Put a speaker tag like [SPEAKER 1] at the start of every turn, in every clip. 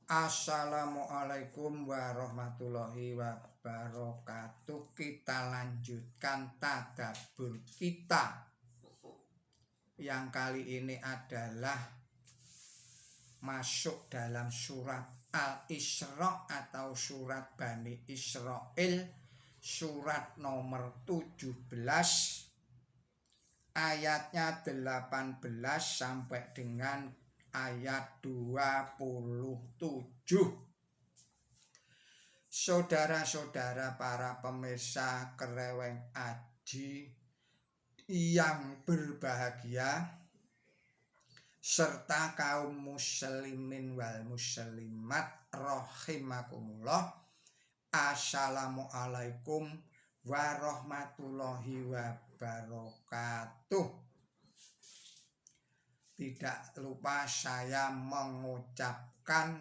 [SPEAKER 1] Assalamualaikum warahmatullahi wabarakatuh. Kita lanjutkan tadabbur kita. Yang kali ini adalah masuk dalam surat Al-Isra atau surat Bani Israil, surat nomor 17, ayatnya 18 sampai dengan ayat 27. Saudara-saudara para pemirsa Kereweng Aji yang berbahagia, serta kaum muslimin wal muslimat rahimakumullah. Assalamualaikum warahmatullahi wabarakatuh. Tidak lupa saya mengucapkan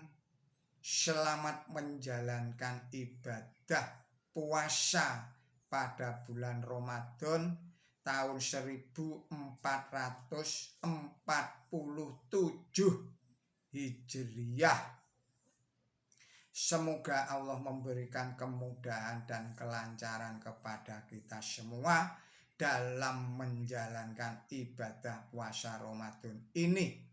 [SPEAKER 1] selamat menjalankan ibadah puasa pada bulan Ramadan tahun 1447 Hijriyah. Semoga Allah memberikan kemudahan dan kelancaran kepada kita semua dalam menjalankan ibadah puasa Ramadan ini,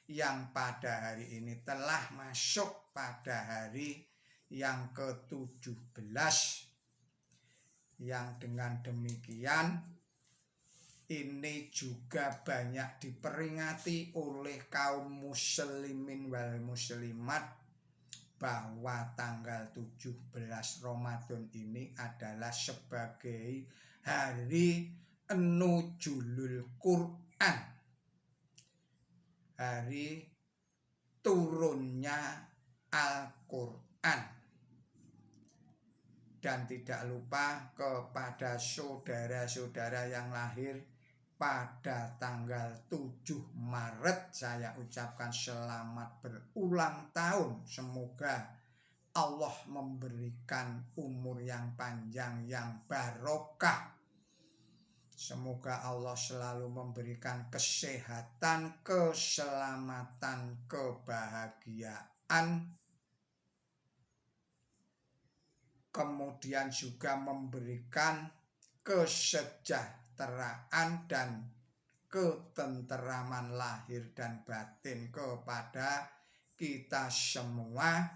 [SPEAKER 1] yang pada hari ini telah masuk pada hari yang ke-17, yang dengan demikian ini juga banyak diperingati oleh kaum muslimin wal muslimat bahwa tanggal 17 Ramadan ini adalah sebagai hari Nuzulul Quran, hari turunnya Al-Quran. Dan tidak lupa kepada saudara-saudara yang lahir pada tanggal 7 Maret, saya ucapkan selamat berulang tahun. Semoga Allah memberikan umur yang panjang, yang barokah. Semoga Allah selalu memberikan kesehatan, keselamatan, kebahagiaan. Kemudian juga memberikan kesejahteraan dan ketenteraman lahir dan batin kepada kita semua,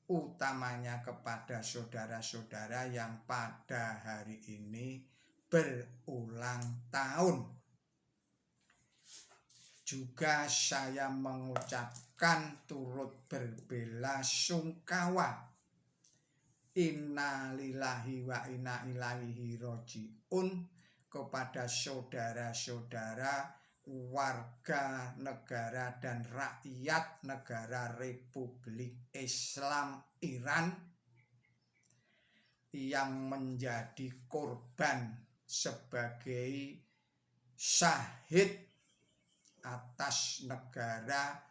[SPEAKER 1] utamanya kepada saudara-saudara yang pada hari ini berulang tahun. Juga saya mengucapkan turut berbelasungkawa, inna lillahi wa inna ilaihi rajiun, kepada saudara-saudara warga negara dan rakyat negara Republik Islam Iran yang menjadi korban sebagai syahid atas negara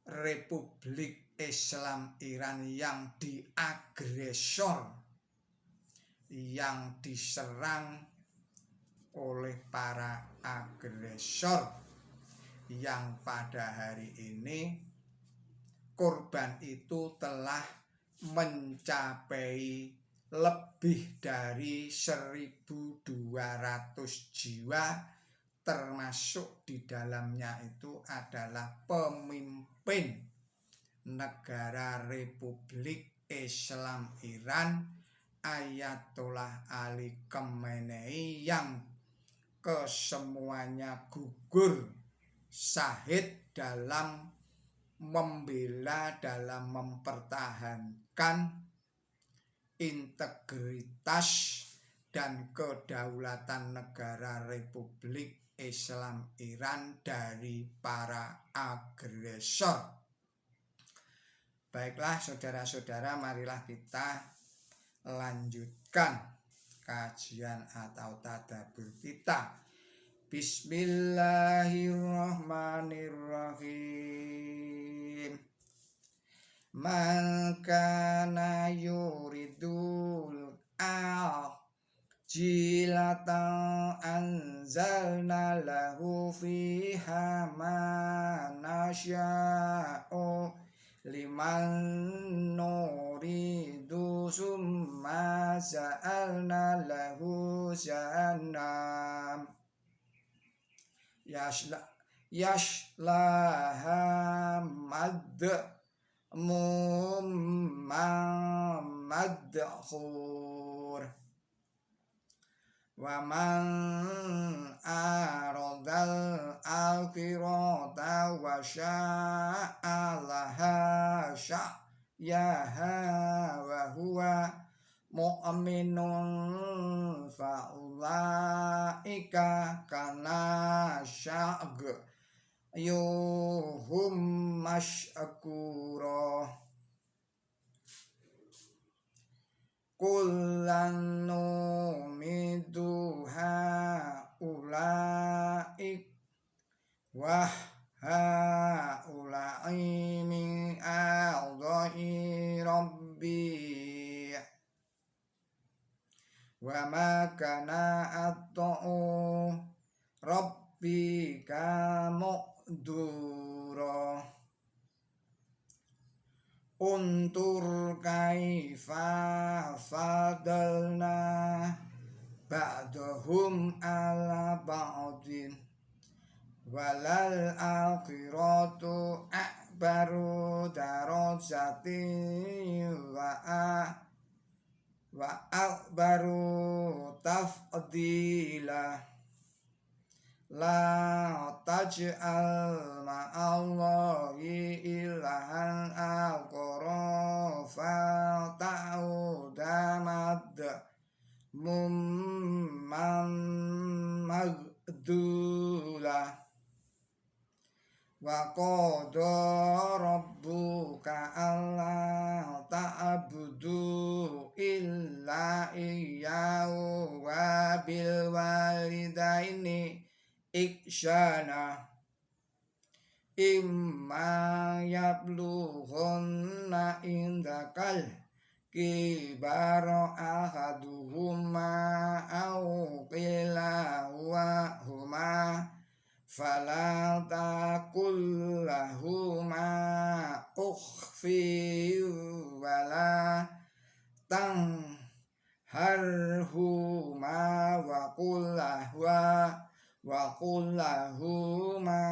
[SPEAKER 1] Republik Islam Iran yang diagresor, yang diserang oleh para agresor, yang pada hari ini korban itu telah mencapai lebih dari 1.200 jiwa, termasuk di dalamnya itu adalah pemimpin negara Republik Islam Iran, Ayatollah Ali Khamenei, yang kesemuanya gugur syahid dalam membela, dalam mempertahankan integritas dan kedaulatan negara Republik Islam Iran dari para agresor. Baiklah saudara-saudara, marilah kita lanjutkan kajian atau tadabbur kita. Bismillahirrahmanirrahim. Man kana yuridul ajilata anzalna lahu fiha ma nasya'u liman nuridu summa ja'alna lahu jahannam yashlaha madkhur wa man aradal akhirata wa sya'alaha sya'yaha wa huwa mu'minun fa'ulaika kana yuhum masyakura kullan numidu ha'ulaik wa ha'ulai min a'udha'i rabbi wa ma kana at'u rabbika mu'dura untur kaifa fadalna ba'dahum ala ba'din walal akhiratu akbaru darajatin wa akbaru tafdila la taj'al ma'allahi ilahan akhara fa ta'uda magdula wa qada rabbuka alla ta'budu illa iyyahu wa bil walidaini ihsana imma yablughunna indakal kibara ahaduhuma aw kilahuma fala taqul lahuma ukhfi wala tanharhuma wa qul lahuma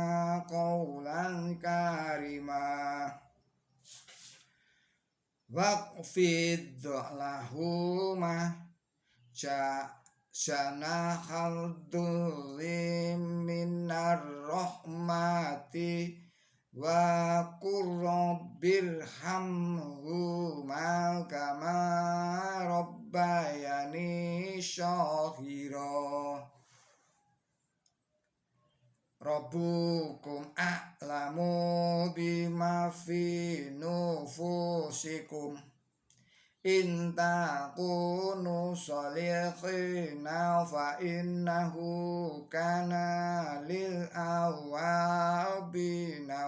[SPEAKER 1] qawlan karima waqfid lahuma janahal dhulli minar rahmati wa qur rabbirhamhuma kama rabbayani shaghira rabbukum a'lamu bima fi nufusikum in takunu salihina fa innahu kana lil awabina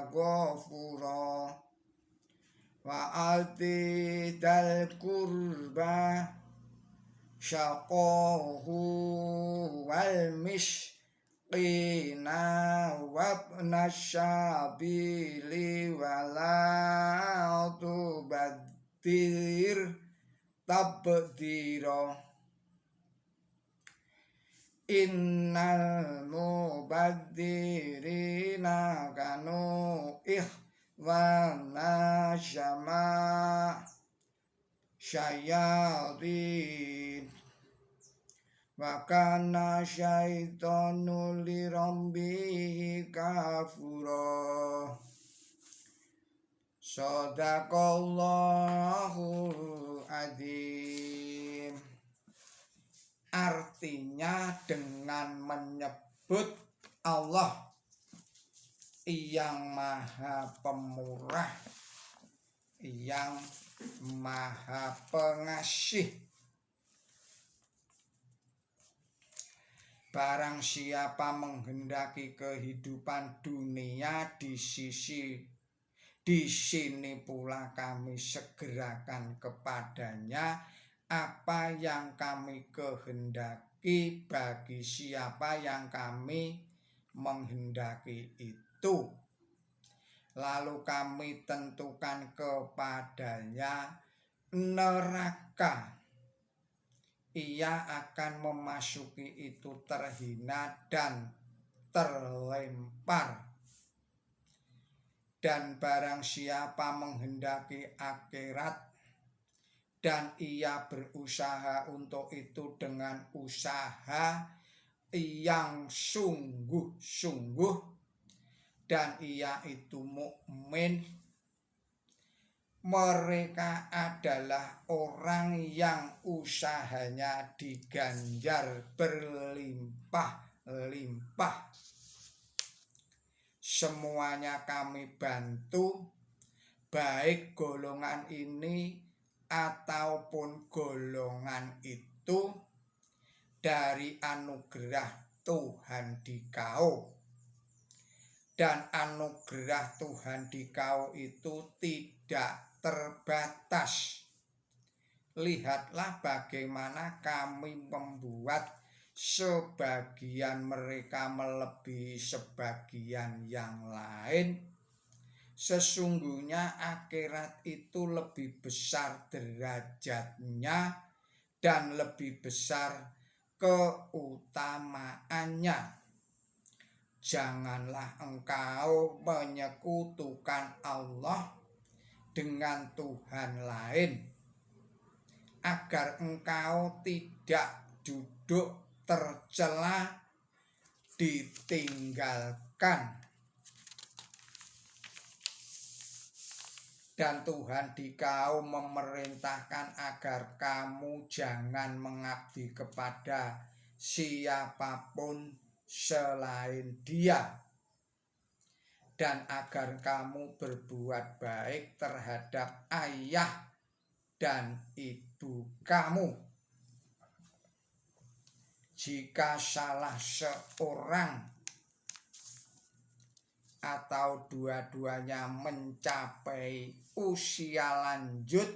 [SPEAKER 1] ghafura wa ati dal kurba syaqahu wal qina wabna syabili wala tubadir tabdira innal mubaddirina kanu ikhwana syayatin wa kana syaitanu li rabbihi kafura Shadaqallahul adzim. Artinya dengan menyebut Allah yang maha pemurah, yang maha pengasih. Barang siapa menghendaki kehidupan dunia di sini pula kami segerakan kepadanya apa yang kami kehendaki bagi siapa yang kami menghendaki itu. lalu kami tentukan kepadanya neraka. Ia akan memasuki itu terhina dan terlempar. Dan barang siapa menghendaki akhirat dan ia berusaha untuk itu dengan usaha yang sungguh-sungguh dan ia itu mukmin, mereka adalah orang yang usahanya diganjar berlimpah-limpah. Semuanya kami bantu, baik golongan ini ataupun golongan itu, dari anugerah Tuhan dikau. Dan anugerah Tuhan dikau itu tidak terbatas. Lihatlah bagaimana kami membuat sebagian mereka melebihi sebagian yang lain. Sesungguhnya akhirat itu lebih besar derajatnya dan lebih besar keutamaannya. Janganlah engkau menyekutukan Allah dengan Tuhan lain, agar engkau tidak duduk tercela ditinggalkan. Dan Tuhan dikau memerintahkan agar kamu jangan mengabdi kepada siapapun selain Dia, dan agar kamu berbuat baik terhadap ayah dan ibu kamu. Jika salah seorang atau dua-duanya mencapai usia lanjut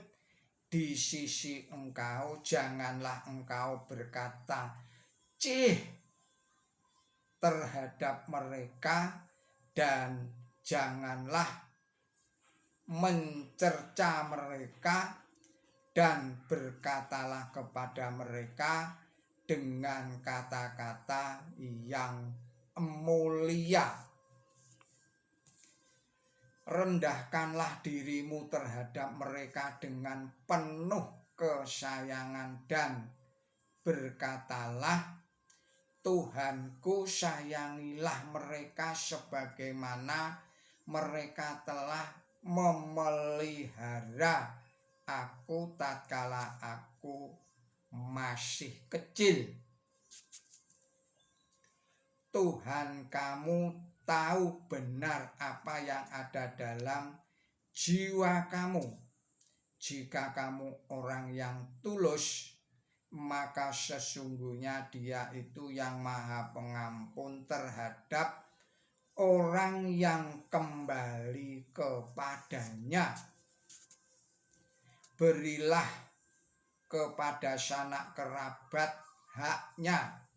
[SPEAKER 1] di sisi engkau, janganlah engkau berkata cih terhadap mereka, dan janganlah mencerca mereka, dan berkatalah kepada mereka dengan kata-kata yang mulia. Rendahkanlah dirimu terhadap mereka dengan penuh kesayangan dan berkatalah, Tuhanku, sayangilah mereka sebagaimana mereka telah memelihara aku tatkala aku masih kecil. Tuhan kamu tahu benar apa yang ada dalam jiwa kamu. Jika kamu orang yang tulus, maka sesungguhnya Dia itu yang Maha Pengampun terhadap orang yang kembali kepadanya. Berilah kepada sanak kerabat haknya,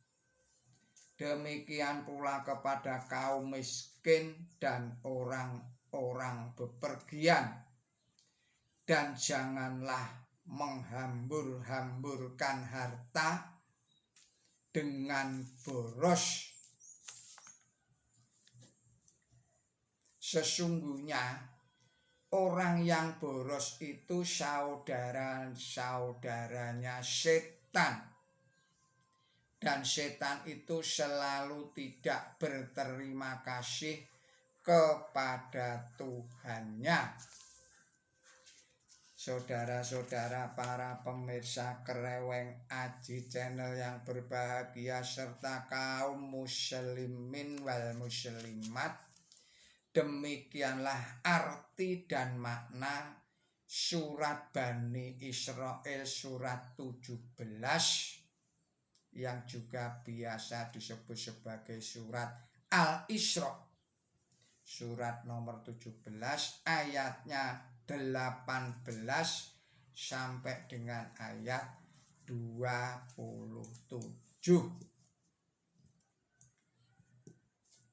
[SPEAKER 1] demikian pula kepada kaum miskin dan orang-orang bepergian, dan janganlah menghambur-hamburkan harta dengan boros. Sesungguhnya orang yang boros itu saudara-saudaranya setan. Dan setan itu selalu tidak berterima kasih kepada Tuhannya. Saudara-saudara para pemirsa Kreweng Aji Channel yang berbahagia, serta kaum muslimin wal muslimat, demikianlah arti dan makna surat Bani Israel surat 17 yang juga biasa disebut sebagai surat Al-Isra. Surat nomor 17 ayatnya 18 sampai dengan ayat 27.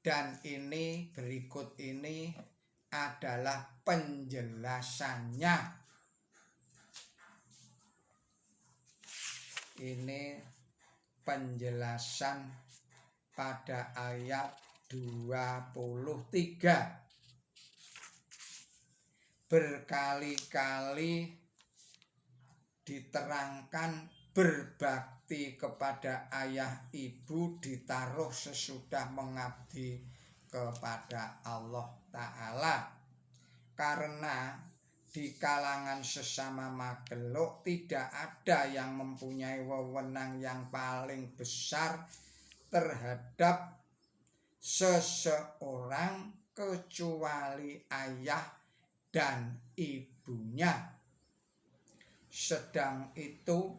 [SPEAKER 1] Dan ini berikut ini adalah penjelasannya. Ini penjelasan pada ayat 23. Berkali-kali diterangkan berbakti kepada ayah ibu ditaruh sesudah mengabdi kepada Allah Ta'ala. Karena di kalangan sesama makhluk tidak ada yang mempunyai wewenang yang paling besar terhadap seseorang kecuali ayah dan ibunya. Sedang itu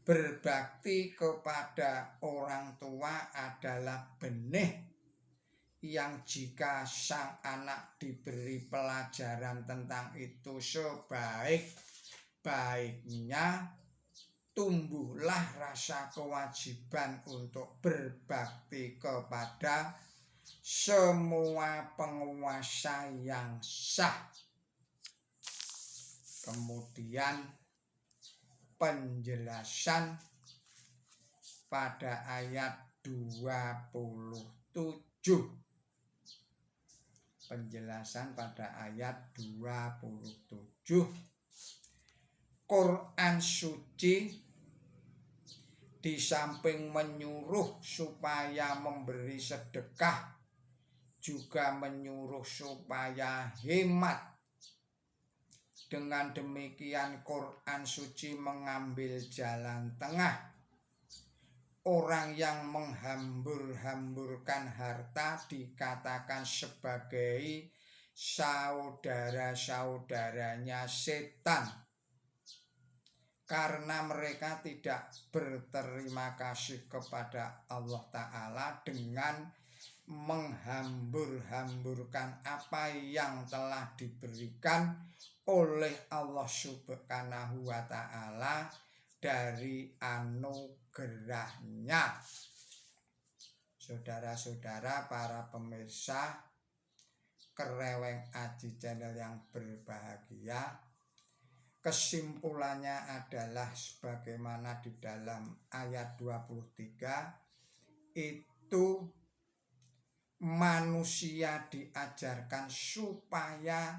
[SPEAKER 1] berbakti kepada orang tua adalah benih yang jika sang anak diberi pelajaran tentang itu sebaik-baiknya, tumbuhlah rasa kewajiban untuk berbakti kepada semua penguasa yang sah. Kemudian penjelasan pada ayat 27. Penjelasan pada ayat 27. Quran suci di samping menyuruh supaya memberi sedekah, juga menyuruh supaya hemat. Dengan demikian Quran suci mengambil jalan tengah. Orang yang menghambur-hamburkan harta dikatakan sebagai saudara-saudaranya setan, karena mereka tidak berterima kasih kepada Allah Ta'ala dengan menghambur-hamburkan apa yang telah diberikan oleh Allah Subhanahu wa Ta'ala dari anugerahnya. Saudara-saudara para pemirsa Kereweng Aji Channel yang berbahagia, kesimpulannya adalah sebagaimana di dalam ayat 23, itu manusia diajarkan supaya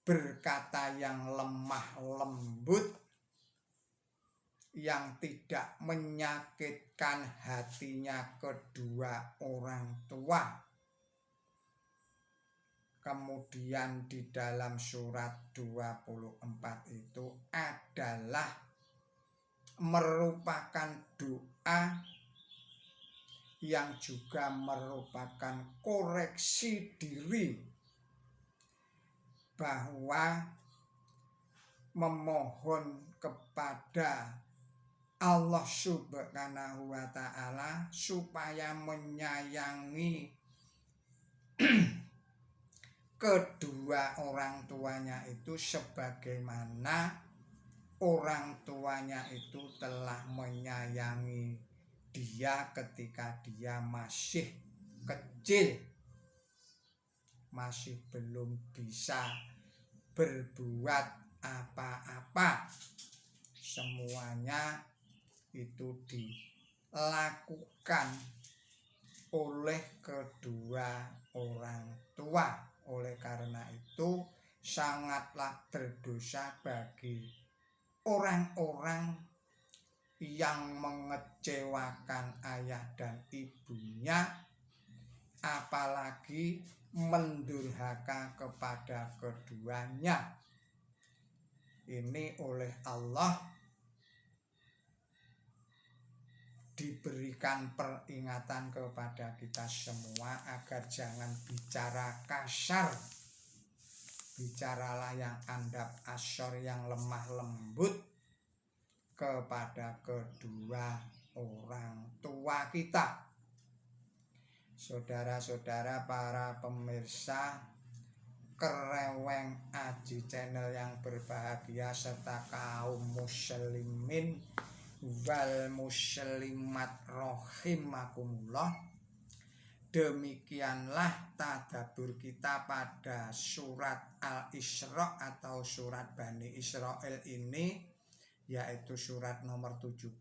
[SPEAKER 1] berkata yang lemah lembut, yang tidak menyakitkan hatinya kedua orang tua. Kemudian di dalam surat 24 itu adalah merupakan doa yang juga merupakan koreksi diri, bahwa memohon kepada Allah Subhanahu wa Ta'ala supaya menyayangi kedua orang tuanya itu sebagaimana orang tuanya itu telah menyayangi dia ketika dia masih kecil, masih belum bisa berbuat apa-apa. Semuanya itu dilakukan oleh kedua orang tua. Oleh karena itu sangatlah berdosa bagi orang-orang yang mengecewakan ayah dan ibunya, apalagi mendurhaka kepada keduanya. Ini oleh Allah diberikan peringatan kepada kita semua agar jangan bicara kasar, bicaralah yang andap asyar, yang lemah lembut kepada kedua orang tua kita. Saudara-saudara para pemirsa Kereweng Aji Channel yang berbahagia, serta kaum muslimin wal muslimat rahimakumullah, Demikianlah tadabbur kita pada surat Al-Isra atau surat Bani Israel ini, yaitu surat nomor 17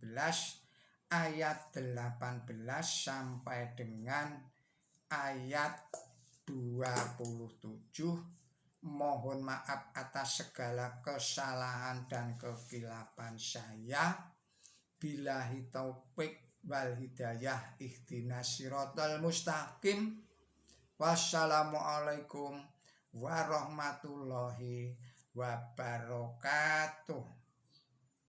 [SPEAKER 1] ayat 18 sampai dengan ayat 27. Mohon maaf atas segala kesalahan dan kekilapan saya. Billahi taufik wal hidayah, ihdinas siratal mustaqim. Wassalamualaikum warahmatullahi wabarakatuh.